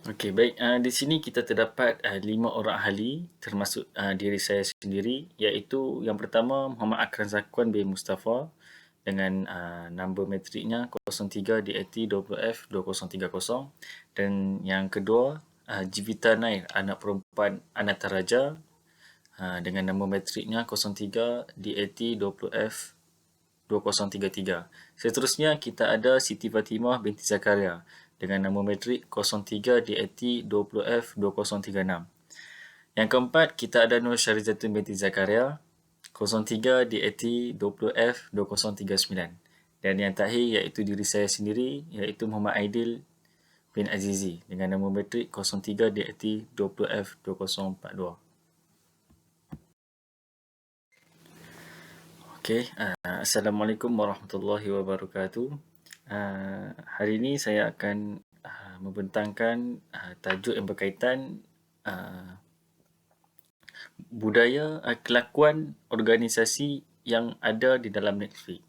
Okey, baik. Di sini kita terdapat 5 orang ahli termasuk diri saya sendiri, iaitu yang pertama Muhammad Akram Zakwan bin Mustafa dengan nombor matriknya 03 DAT 20F 2030, dan yang kedua Jivita Nair, anak perempuan Anata Raja, dengan nombor matriknya 03 DAT 20F 2033. Seterusnya kita ada Siti Fatimah binti Zakaria dengan nombor matrik 03 DAT 20F 2036. Yang keempat, kita ada Nur Syarizatun binti Zakaria 03 DAT 20F 2039. Dan yang terakhir iaitu diri saya sendiri, iaitu Muhammad Aidil bin Azizi dengan nombor matrik 03 DAT 20F 2042. Okey, Assalamualaikum warahmatullahi wabarakatuh. Hari ini saya akan membentangkan tajuk yang berkaitan budaya kelakuan organisasi yang ada di dalam Netflix.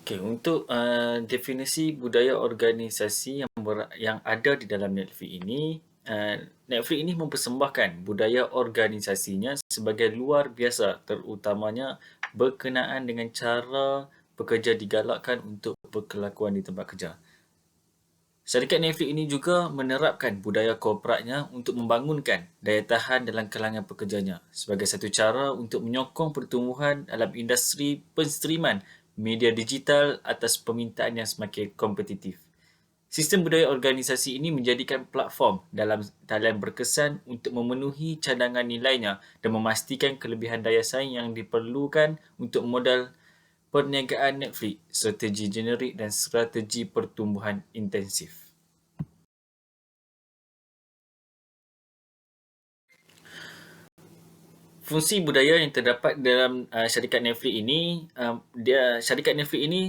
Okey, untuk definisi budaya organisasi yang ada di dalam Netflix ini, Netflix ini mempersembahkan budaya organisasinya sebagai luar biasa, terutamanya berkenaan dengan cara pekerja digalakkan untuk berkelakuan di tempat kerja. Syarikat Netflix ini juga menerapkan budaya korporatnya untuk membangunkan daya tahan dalam kalangan pekerjanya sebagai satu cara untuk menyokong pertumbuhan dalam industri penstriman media digital atas permintaan yang semakin kompetitif. Sistem budaya organisasi ini menjadikan platform dalam talian berkesan untuk memenuhi cadangan nilainya dan memastikan kelebihan daya saing yang diperlukan untuk modal perniagaan Netflix, strategi generik dan strategi pertumbuhan intensif. Fungsi budaya yang terdapat dalam syarikat Netflix ini, syarikat Netflix ini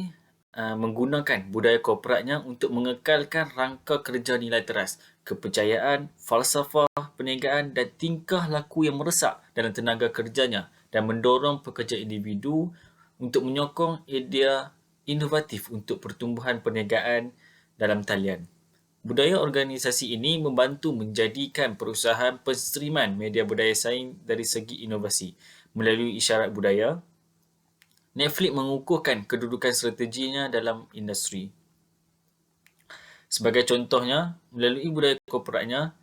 menggunakan budaya korporatnya untuk mengekalkan rangka kerja nilai teras, kepercayaan, falsafah perniagaan dan tingkah laku yang meresap dalam tenaga kerjanya dan mendorong pekerja individu untuk menyokong idea inovatif untuk pertumbuhan perniagaan dalam talian. Budaya organisasi ini membantu menjadikan perusahaan penstriman media budaya saing dari segi inovasi. Melalui isyarat budaya, Netflix mengukuhkan kedudukan strateginya dalam industri. Sebagai contohnya, melalui budaya korporatnya,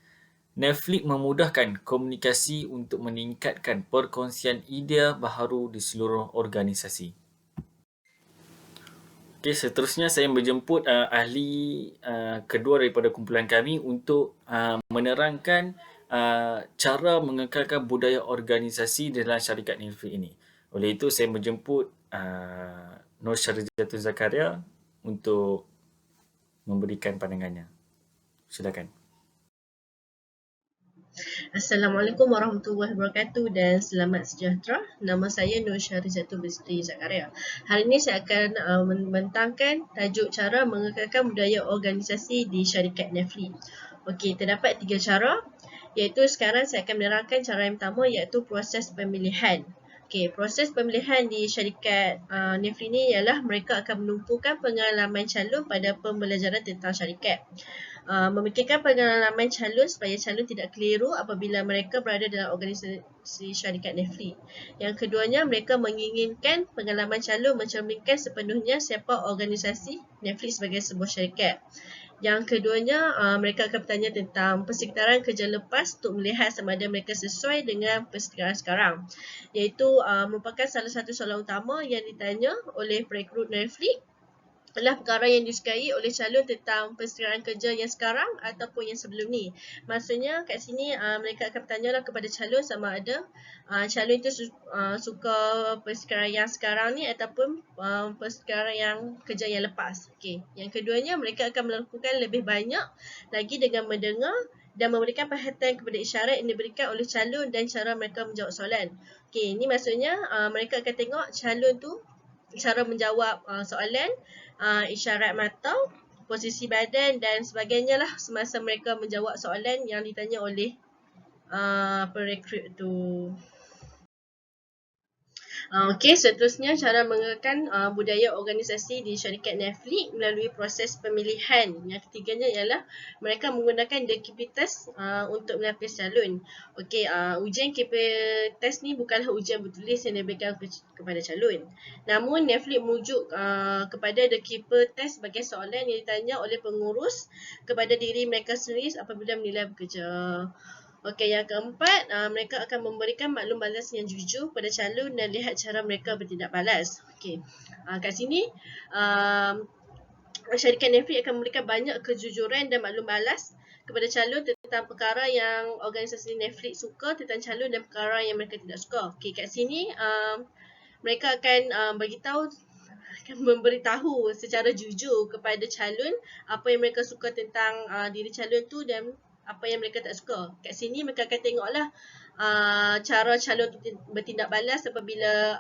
Netflix memudahkan komunikasi untuk meningkatkan perkongsian idea baharu di seluruh organisasi. Okey, seterusnya saya menjemput ahli kedua daripada kumpulan kami untuk menerangkan cara mengekalkan budaya organisasi dalam syarikat Netflix ini. Oleh itu, saya menjemput Nur Syarizatun Zakaria untuk memberikan pandangannya. Silakan. Assalamualaikum warahmatullahi wabarakatuh dan selamat sejahtera. Nama saya Nur Syarizatul Bisri Zakaria. Hari ini saya akan membentangkan tajuk cara mengekalkan budaya organisasi di syarikat Netflix. Okey, terdapat 3 cara, iaitu sekarang saya akan menerangkan cara yang pertama, iaitu proses pemilihan. Okey, proses pemilihan di syarikat Netflix ini ialah mereka akan menumpukan pengalaman calon pada pembelajaran tentang syarikat. Memikirkan pengalaman calon supaya calon tidak keliru apabila mereka berada dalam organisasi syarikat Netflix. Yang keduanya, mereka menginginkan pengalaman calon mencerminkan sepenuhnya siapa organisasi Netflix sebagai sebuah syarikat. Yang keduanya, mereka akan bertanya tentang persekitaran kerja lepas untuk melihat sama ada mereka sesuai dengan persekitaran sekarang. Iaitu merupakan salah satu soalan utama yang ditanya oleh perekrut Netflix adalah perkara yang disukai oleh calon tentang persekitaran kerja yang sekarang ataupun yang sebelum ni. Maksudnya kat sini mereka akan bertanyalah kepada calon sama ada calon itu suka persekitaran yang sekarang ni ataupun persekitaran yang kerja yang lepas. Okey. Yang keduanya, mereka akan melakukan lebih banyak lagi dengan mendengar dan memberikan perhatian kepada isyarat yang diberikan oleh calon dan cara mereka menjawab soalan. Okey, ini maksudnya mereka akan tengok calon tu cara menjawab soalan, isyarat mata, posisi badan dan sebagainya lah semasa mereka menjawab soalan yang ditanya oleh perekrut tu. Okey, seterusnya cara mengekalkan budaya organisasi di syarikat Netflix melalui proses pemilihan. Yang ketiganya ialah mereka menggunakan the KPI test untuk menapis calon. Okey, ujian KPI test ni bukanlah ujian bertulis yang diberikan kepada calon. Namun Netflix merujuk kepada the KPI test sebagai soalan yang ditanya oleh pengurus kepada diri mereka sendiri apabila menilai bekerja. Okey, yang keempat, mereka akan memberikan maklum balas yang jujur pada calon dan lihat cara mereka bertindak balas. Okey, kat sini syarikat Netflix akan memberikan banyak kejujuran dan maklum balas kepada calon tentang perkara yang organisasi Netflix suka tentang calon dan perkara yang mereka tidak suka. Okey, kat sini mereka akan akan memberitahu secara jujur kepada calon apa yang mereka suka tentang diri calon tu dan apa yang mereka tak suka. Kat sini mereka akan tengoklah cara calon tu bertindak balas apabila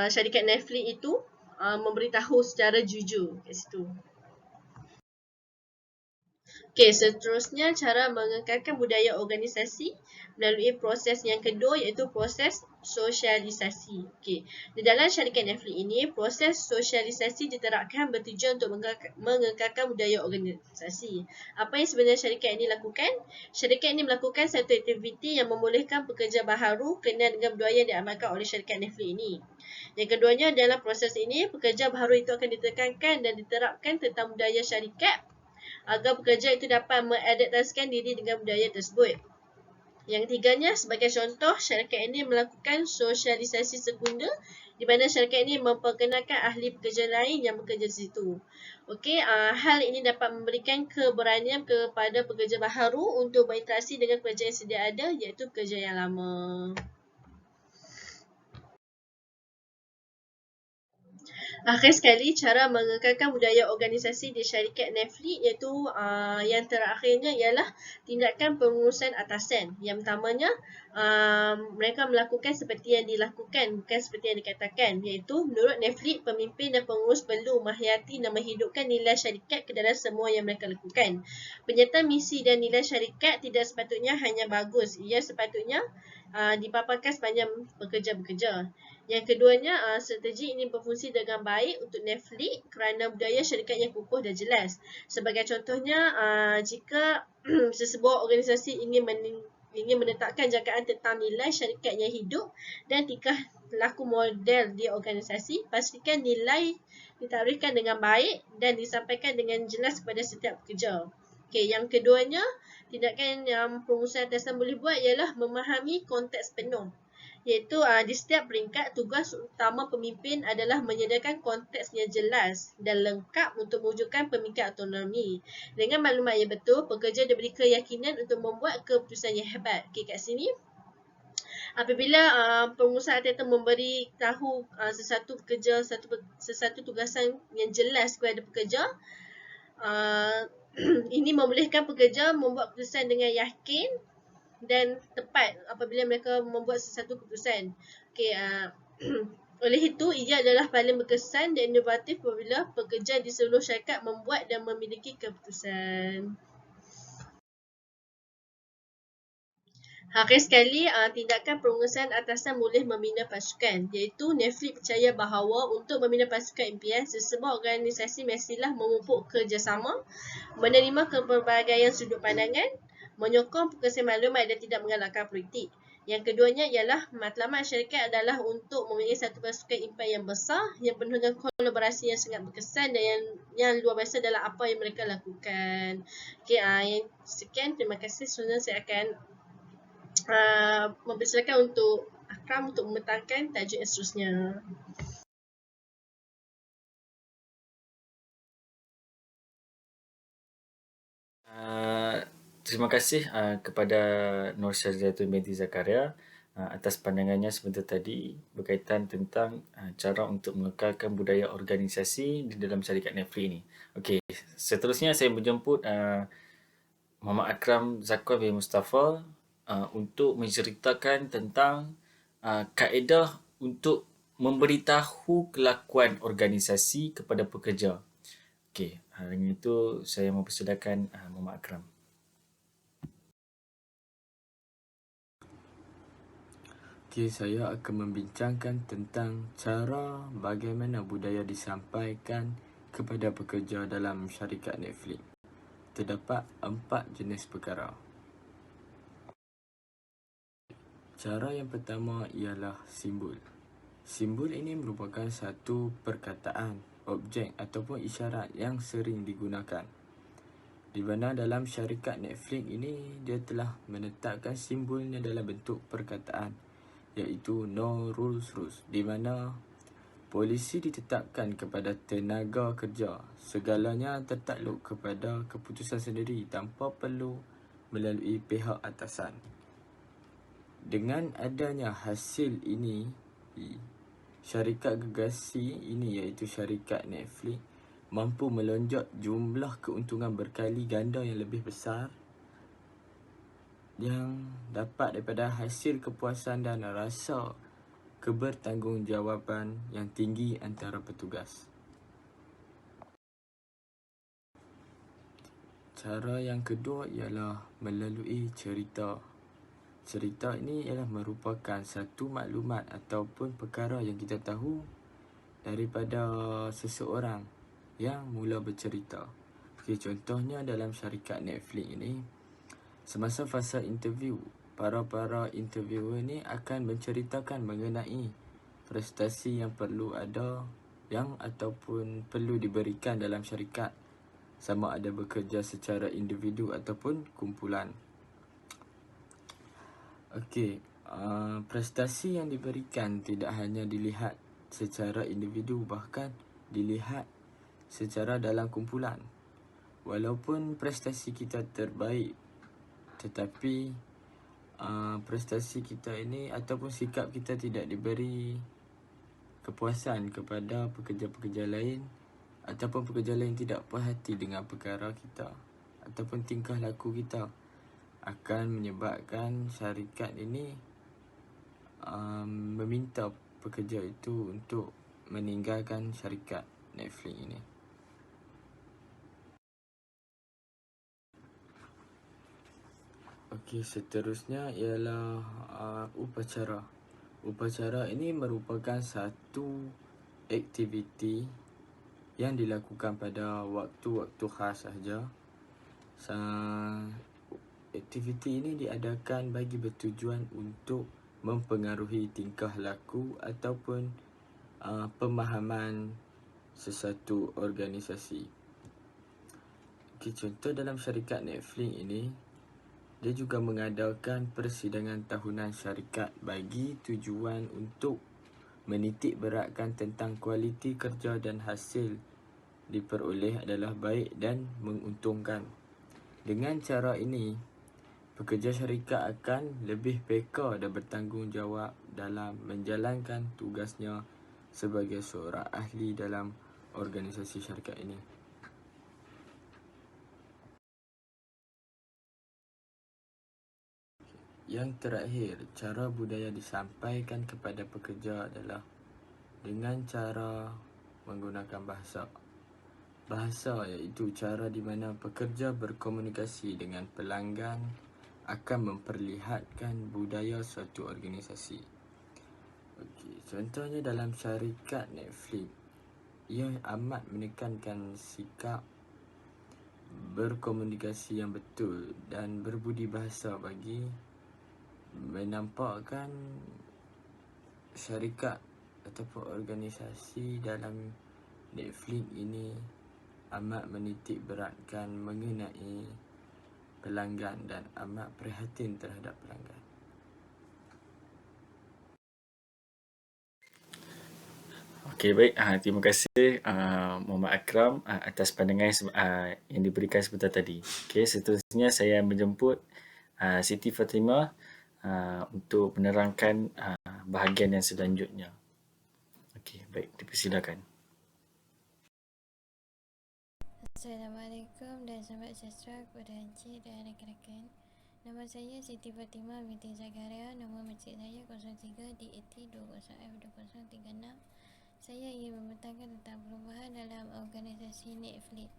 syarikat Netflix itu memberitahu secara jujur kat situ. Okey, seterusnya cara mengekalkan budaya organisasi melalui proses yang kedua iaitu proses sosialisasi. Okey, di dalam syarikat Netflix ini, proses sosialisasi diterapkan bertujuan untuk mengekalkan budaya organisasi. Apa yang sebenarnya syarikat ini lakukan? Syarikat ini melakukan satu aktiviti yang membolehkan pekerja baharu kenal dengan budaya yang diamalkan oleh syarikat Netflix ini. Yang keduanya, dalam proses ini, pekerja baharu itu akan ditekankan dan diterapkan tentang budaya syarikat agar pekerja itu dapat mengadaptasikan diri dengan budaya tersebut. Yang ketiganya, sebagai contoh, syarikat ini melakukan sosialisasi sekunder di mana syarikat ini memperkenalkan ahli pekerja lain yang bekerja di situ. Okey, hal ini dapat memberikan keberanian kepada pekerja baharu untuk berinteraksi dengan pekerja yang sedia ada iaitu pekerja yang lama. Akhir sekali, cara mengekalkan budaya organisasi di syarikat Netflix iaitu yang terakhirnya ialah tindakan pengurusan atasan. Yang pertamanya, mereka melakukan seperti yang dilakukan, bukan seperti yang dikatakan. Iaitu, menurut Netflix, pemimpin dan pengurus perlu menghayati dan menghidupkan nilai syarikat ke dalam semua yang mereka lakukan. Penyertaan misi dan nilai syarikat tidak sepatutnya hanya bagus. Ia sepatutnya dipaparkan sepanjang pekerja bekerja. Yang keduanya, strategi ini berfungsi dengan baik untuk Netflix kerana budaya syarikat yang kukuh dan jelas. Sebagai contohnya, jika sesebuah organisasi ingin menetapkan jangkaan tentang nilai syarikat yang hidup dan tingkah laku model di organisasi, pastikan nilai ditakrifkan dengan baik dan disampaikan dengan jelas kepada setiap pekerja. Okey, yang keduanya, tindakan yang pengurusan atasan boleh buat ialah memahami konteks penuh. Iaitu di setiap peringkat, tugas utama pemimpin adalah menyediakan konteks yang jelas dan lengkap untuk mewujudkan pemikiran autonomi. Dengan maklumat yang betul, pekerja diberi keyakinan untuk membuat keputusan yang hebat. Okey, kat sini, apabila pengusaha atasan memberi tahu sesuatu pekerja, sesuatu tugasan yang jelas kepada pekerja, ini membolehkan pekerja membuat keputusan dengan yakin dan tepat apabila mereka membuat sesuatu keputusan. Okey, oleh itu, ia adalah paling berkesan dan inovatif apabila pekerja di seluruh syarikat membuat dan memiliki keputusan. Akhir sekali, tindakan pengurusan atasan boleh membina pasukan, iaitu Netflix percaya bahawa untuk membina pasukan impian, sesebuah organisasi mestilah memupuk kerjasama, menerima kepelbagaian sudut pandangan, menyokong perkongsian maklumat dan tidak mengalahkan politik. Yang keduanya ialah matlamat syarikat adalah untuk memiliki satu pasukan impian yang besar yang penuh dengan kolaborasi yang sangat berkesan dan yang luar biasa dalam apa yang mereka lakukan. Okey, yang sekian, terima kasih. Sebenarnya saya akan mempersilakan untuk Akram untuk membentangkan tajuk yang seterusnya. Terima kasih kepada Nur Syarizatul binti Zakaria atas pandangannya sebentar tadi berkaitan tentang cara untuk mengekalkan budaya organisasi di dalam syarikat Netflix ini. Okey, seterusnya saya menjemput Muhammad Akram Zakwan bin Mustafa untuk menceritakan tentang kaedah untuk memberitahu kelakuan organisasi kepada pekerja. Okey, hari itu saya mempersilakan Muhammad Akram. Okey, saya akan membincangkan tentang cara bagaimana budaya disampaikan kepada pekerja dalam syarikat Netflix. Terdapat 4 jenis perkara. Cara yang pertama ialah simbol. Simbol ini merupakan satu perkataan, objek ataupun isyarat yang sering digunakan. Di mana dalam syarikat Netflix ini, dia telah menetapkan simbolnya dalam bentuk perkataan, iaitu no rules rules, di mana polisi ditetapkan kepada tenaga kerja. Segalanya tertakluk kepada keputusan sendiri tanpa perlu melalui pihak atasan. Dengan adanya hasil ini, syarikat gergasi ini iaitu syarikat Netflix mampu melonjak jumlah keuntungan berkali ganda yang lebih besar yang dapat daripada hasil kepuasan dan rasa kebertanggungjawaban yang tinggi antara petugas. Cara yang kedua ialah melalui cerita. Cerita ini ialah merupakan satu maklumat ataupun perkara yang kita tahu daripada seseorang yang mula bercerita. Okay, contohnya dalam syarikat Netflix ini, semasa fasa interview, para interviewer ni akan menceritakan mengenai prestasi yang perlu ada ataupun perlu diberikan dalam syarikat, sama ada bekerja secara individu ataupun kumpulan. Okey, prestasi yang diberikan tidak hanya dilihat secara individu, bahkan dilihat secara dalam kumpulan. Walaupun prestasi kita terbaik, tetapi prestasi kita ini ataupun sikap kita tidak diberi kepuasan kepada pekerja-pekerja lain, ataupun pekerja lain tidak puas hati dengan perkara kita ataupun tingkah laku kita, akan menyebabkan syarikat ini meminta pekerja itu untuk meninggalkan syarikat Netflix ini. Okey, seterusnya ialah upacara. Upacara ini merupakan satu aktiviti yang dilakukan pada waktu-waktu khas sahaja. Aktiviti ini diadakan bagi bertujuan untuk mempengaruhi tingkah laku ataupun pemahaman sesuatu organisasi. Okay, contoh dalam syarikat Netflix ini, dia juga mengadakan persidangan tahunan syarikat bagi tujuan untuk menitik beratkan tentang kualiti kerja dan hasil diperoleh adalah baik dan menguntungkan. Dengan cara ini, pekerja syarikat akan lebih peka dan bertanggungjawab dalam menjalankan tugasnya sebagai seorang ahli dalam organisasi syarikat ini. Yang terakhir, cara budaya disampaikan kepada pekerja adalah dengan cara menggunakan bahasa. Bahasa iaitu cara di mana pekerja berkomunikasi dengan pelanggan akan memperlihatkan budaya suatu organisasi. Okey, contohnya dalam syarikat Netflix, ia amat menekankan sikap berkomunikasi yang betul dan berbudi bahasa bagi menampakkan syarikat ataupun organisasi dalam Netflix ini amat menitik beratkan mengenai pelanggan dan amat prihatin terhadap pelanggan. Okey, baik. Terima kasih Muhammad Akram atas pandangan yang diberikan sebentar tadi. Okey, seterusnya saya menjemput Siti Fatimah untuk menerangkan bahagian yang selanjutnya. Okey, baik. Dipersilakan. Assalamualaikum dan selamat sejahtera kepada Encik dan rakan-rakan. Nama saya Siti Fatimah binti Zakaria. Nombor masjid saya 03 DAT 20F2036. Saya ingin membentangkan tentang perubahan dalam organisasi Netflix.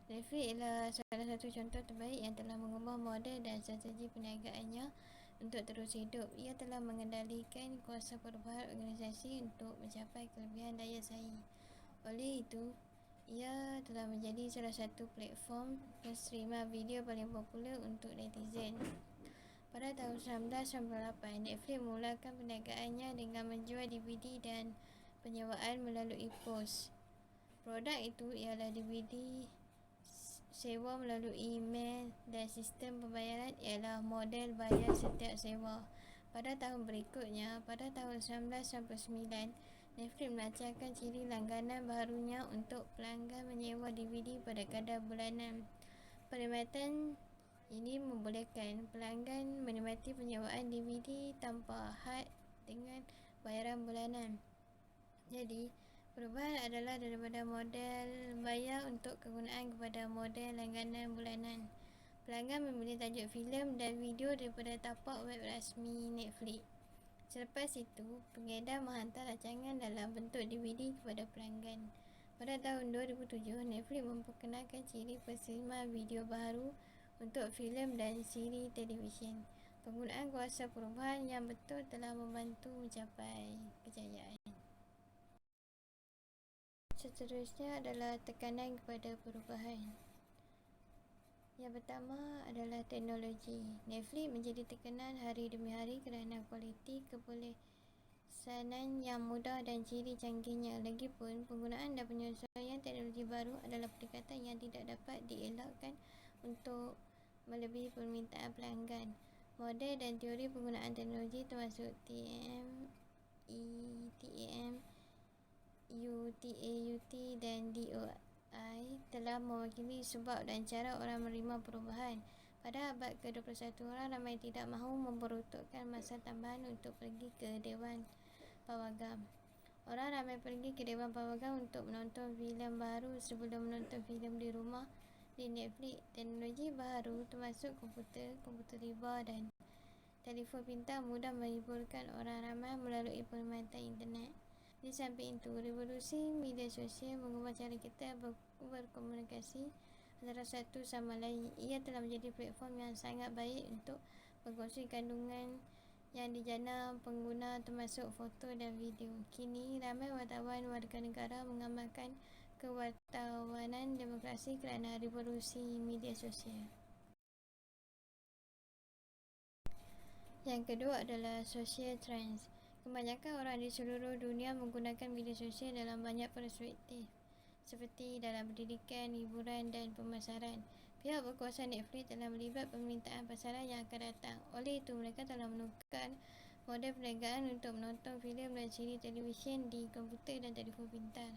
Netflix ialah salah satu contoh terbaik yang telah mengubah model dan strategi perniagaannya untuk terus hidup. Ia telah mengendalikan kuasa perubahan organisasi untuk mencapai kelebihan daya saing. Oleh itu, ia telah menjadi salah satu platform penstreaman video paling popular untuk netizen. Pada tahun 1998, Netflix memulakan perniagaannya dengan menjual DVD dan penyewaan melalui pos. Produk itu ialah DVD sewa melalui email dan sistem pembayaran ialah model bayar setiap sewa. Pada tahun berikutnya, pada tahun 1999, Netflix melancarkan ciri langganan barunya untuk pelanggan menyewa DVD pada kadar bulanan. Perkhidmatan ini membolehkan pelanggan menikmati penyewaan DVD tanpa had dengan bayaran bulanan. Jadi, perubahan adalah daripada model bayar untuk kegunaan kepada model langganan bulanan. Pelanggan memilih tajuk filem dan video daripada tapak web rasmi Netflix. Selepas itu, pengedar menghantar rancangan dalam bentuk DVD kepada pelanggan. Pada tahun 2007, Netflix memperkenalkan ciri penstreaman video baru untuk filem dan siri televisyen. Penggunaan kuasa perubahan yang betul telah membantu mencapai kejayaan. Seterusnya adalah tekanan kepada perubahan. Yang pertama adalah teknologi. Netflix menjadi tekanan hari demi hari kerana kualiti kebolehsanan yang mudah dan ciri canggihnya. Lagipun, penggunaan dan penyesuaian teknologi baru adalah pendekatan yang tidak dapat dielakkan untuk melebihi permintaan pelanggan. Model dan teori penggunaan teknologi termasuk TAM, UTAUT dan DOI telah mewakili sebab dan cara orang menerima perubahan. Pada abad ke-21, orang ramai tidak mahu memperuntukkan masa tambahan untuk pergi ke Dewan Pawagam. Orang ramai pergi ke Dewan Pawagam untuk menonton filem baru sebelum menonton filem di rumah. Di Netflix, teknologi baru termasuk komputer riba dan telefon pintar mudah menghiburkan orang ramai melalui perkhidmatan internet. Di samping itu, revolusi media sosial mengubah cara kita berkomunikasi antara satu sama lain. Ia telah menjadi platform yang sangat baik untuk berkongsi kandungan yang dijana pengguna termasuk foto dan video. Kini, ramai wartawan warga negara mengamalkan kewartawanan demokrasi kerana revolusi media sosial. Yang kedua adalah social trends. Kebanyakan orang di seluruh dunia menggunakan media sosial dalam banyak perspektif, seperti dalam pendidikan, hiburan dan pemasaran. Pihak berkuasa Netflix telah melibat permintaan pasaran yang akan datang. Oleh itu, mereka telah menukar model perniagaan untuk menonton filem dan siri televisyen di komputer dan telefon pintar.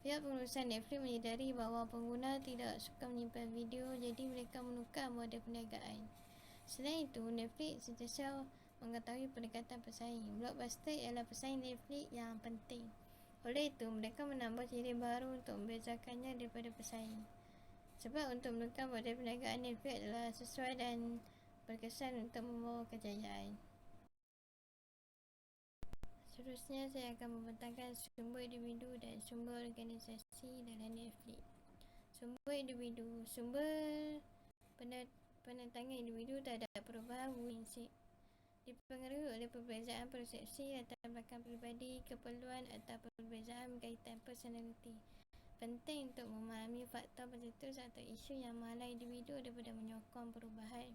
Pihak pengurusan Netflix menyedari bahawa pengguna tidak suka menyimpan video, jadi mereka menukar model perniagaan. Selain itu, Netflix sentiasa mengetahui pendekatan pesaing. Blockbuster ialah pesaing Netflix yang penting. Oleh itu, mereka menambah ciri baru untuk membezakannya daripada pesaing. Sebab untuk menukar model perniagaan Netflix adalah sesuai dan berkesan untuk membawa kejayaan. Seterusnya, saya akan membentangkan sumber individu dan sumber organisasi dalam Netflix. Sumber individu. Sumber penentangan individu terhadap perubahan prinsip dipengaruhi oleh perbezaan persepsi, latar belakang peribadi, keperluan atau perbezaan berkaitan personaliti. Penting untuk memahami faktor pencetus atau isu yang menghalang individu daripada menyokong perubahan.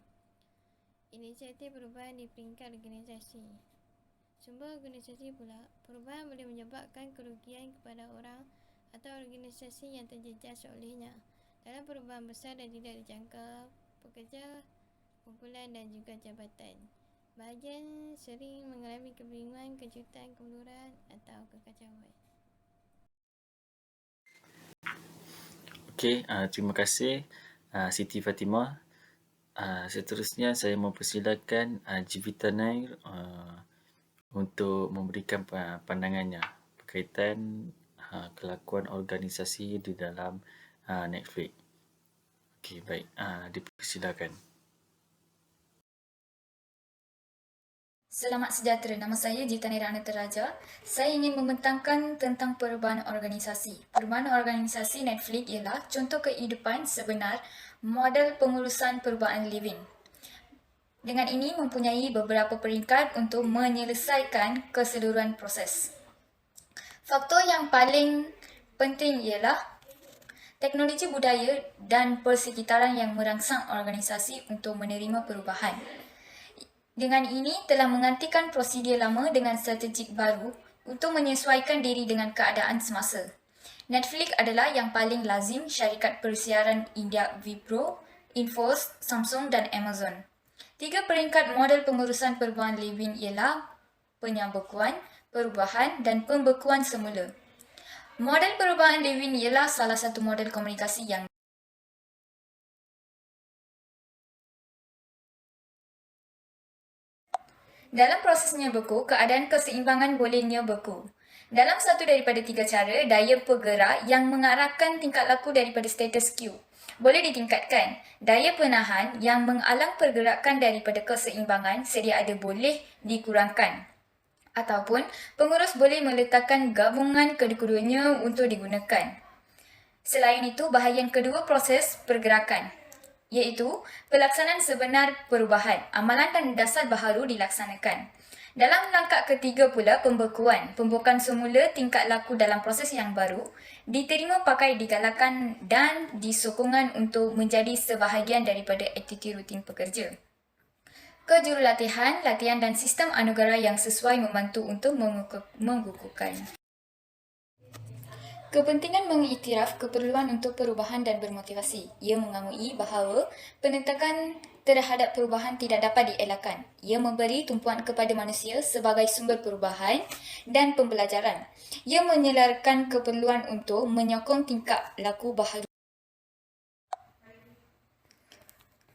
Inisiatif perubahan di peringkat organisasi. Sumber organisasi pula, perubahan boleh menyebabkan kerugian kepada orang atau organisasi yang terjejas olehnya. Dalam perubahan besar dan tidak dijangka, pekerja, kumpulan dan juga jabatan, bahagian sering mengalami kebingungan, kejutan, kemunduran atau kekacauan. Okey, terima kasih Siti Fatimah. Seterusnya saya mempersilakan Jivita Nair untuk memberikan pandangannya berkaitan kelakuan organisasi di dalam Netflix. Okey, baik. Dipersilakan. Selamat sejahtera, nama saya Jita Nair Ananta Raja. Saya ingin membentangkan tentang perubahan organisasi. Perubahan organisasi Netflix ialah contoh kehidupan sebenar model pengurusan perubahan living. Dengan ini mempunyai beberapa peringkat untuk menyelesaikan keseluruhan proses. Faktor yang paling penting ialah teknologi budaya dan persekitaran yang merangsang organisasi untuk menerima perubahan. Dengan ini telah menggantikan prosedur lama dengan strategik baru untuk menyesuaikan diri dengan keadaan semasa. Netflix adalah yang paling lazim syarikat persiaran India Wipro, Infos, Samsung dan Amazon. 3 peringkat model pengurusan perubahan Levin ialah penyambekuan, perubahan dan pembekuan semula. Model perubahan Levin ialah salah satu model komunikasi yang dalam prosesnya beku, keadaan keseimbangan bolehnya beku. Dalam satu daripada 3 cara, daya penggerak yang mengarahkan tingkat laku daripada status quo boleh ditingkatkan. Daya penahan yang mengalang pergerakan daripada keseimbangan sedia ada boleh dikurangkan. Ataupun pengurus boleh meletakkan gabungan kedua-duanya untuk digunakan. Selain itu, bahagian kedua proses pergerakan, iaitu pelaksanaan sebenar perubahan, amalan dan dasar baharu dilaksanakan. Dalam langkah ketiga pula, pembekuan semula tingkat laku dalam proses yang baru, diterima pakai digalakan dan disokongan untuk menjadi sebahagian daripada aktiviti rutin pekerja. Kejurulatihan, latihan dan sistem anugerah yang sesuai membantu untuk mengukuhkan. Kepentingan mengiktiraf keperluan untuk perubahan dan bermotivasi. Ia mengakui bahawa penentakan terhadap perubahan tidak dapat dielakkan. Ia memberi tumpuan kepada manusia sebagai sumber perubahan dan pembelajaran. Ia menyelarkan keperluan untuk menyokong tingkah laku baharu.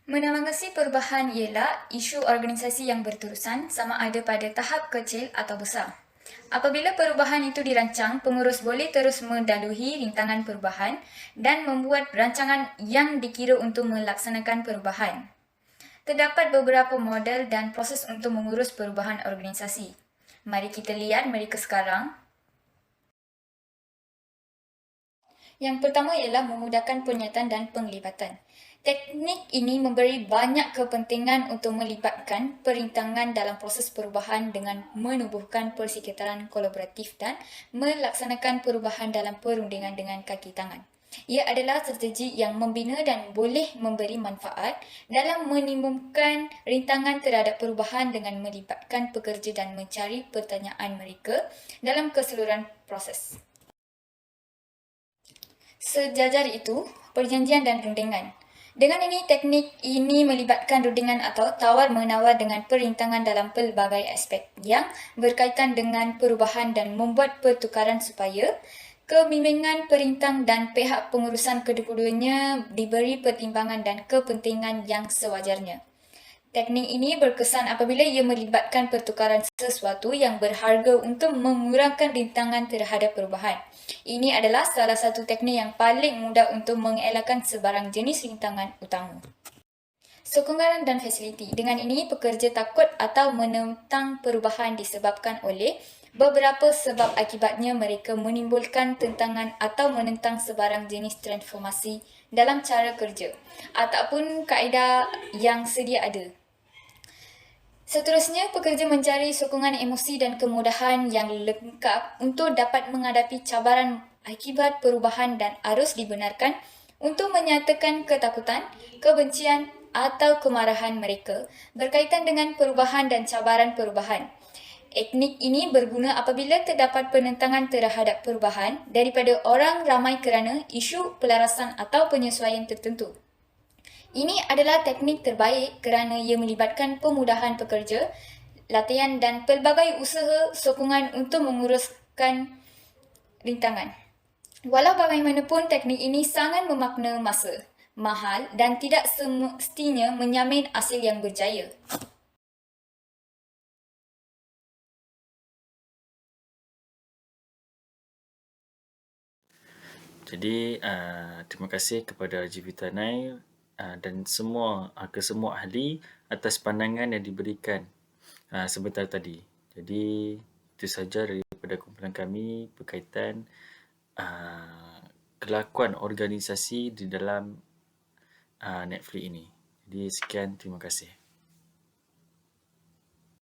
Menangasi perubahan ialah isu organisasi yang berterusan sama ada pada tahap kecil atau besar. Apabila perubahan itu dirancang, pengurus boleh terus mendaluhi rintangan perubahan dan membuat rancangan yang dikira untuk melaksanakan perubahan. Terdapat beberapa model dan proses untuk mengurus perubahan organisasi. Mari kita lihat mereka sekarang. Yang pertama ialah memudahkan penyertaan dan penglibatan. Teknik ini memberi banyak kepentingan untuk melibatkan perintangan dalam proses perubahan dengan menubuhkan persekitaran kolaboratif dan melaksanakan perubahan dalam perundingan dengan kaki tangan. Ia adalah strategi yang membina dan boleh memberi manfaat dalam menimbulkan rintangan terhadap perubahan dengan melibatkan pekerja dan mencari pertanyaan mereka dalam keseluruhan proses. Sejajar itu, perjanjian dan rundingan. Dengan ini, teknik ini melibatkan rundingan atau tawar-menawar dengan perintangan dalam pelbagai aspek yang berkaitan dengan perubahan dan membuat pertukaran supaya kebimbingan perintang dan pihak pengurusan kedua-duanya diberi pertimbangan dan kepentingan yang sewajarnya. Teknik ini berkesan apabila ia melibatkan pertukaran sesuatu yang berharga untuk mengurangkan rintangan terhadap perubahan. Ini adalah salah satu teknik yang paling mudah untuk mengelakkan sebarang jenis rintangan utama. Sokongan dan fasiliti. Dengan ini, pekerja takut atau menentang perubahan disebabkan oleh beberapa sebab akibatnya mereka menimbulkan tentangan atau menentang sebarang jenis transformasi dalam cara kerja ataupun kaedah yang sedia ada. Seterusnya, pekerja mencari sokongan emosi dan kemudahan yang lengkap untuk dapat menghadapi cabaran akibat perubahan dan harus dibenarkan untuk menyatakan ketakutan, kebencian atau kemarahan mereka berkaitan dengan perubahan dan cabaran perubahan. Teknik ini berguna apabila terdapat penentangan terhadap perubahan daripada orang ramai kerana isu pelarasan atau penyesuaian tertentu. Ini adalah teknik terbaik kerana ia melibatkan pemudahan pekerja, latihan dan pelbagai usaha sokongan untuk menguruskan rintangan. Walau bagaimanapun, teknik ini sangat memakna masa, mahal dan tidak semestinya menjamin hasil yang berjaya. Jadi, terima kasih kepada Jivitanai dan ke semua ahli atas pandangan yang diberikan sebentar tadi. Jadi, itu saja daripada kumpulan kami berkaitan kelakuan organisasi di dalam Netflix ini. Jadi, sekian, terima kasih.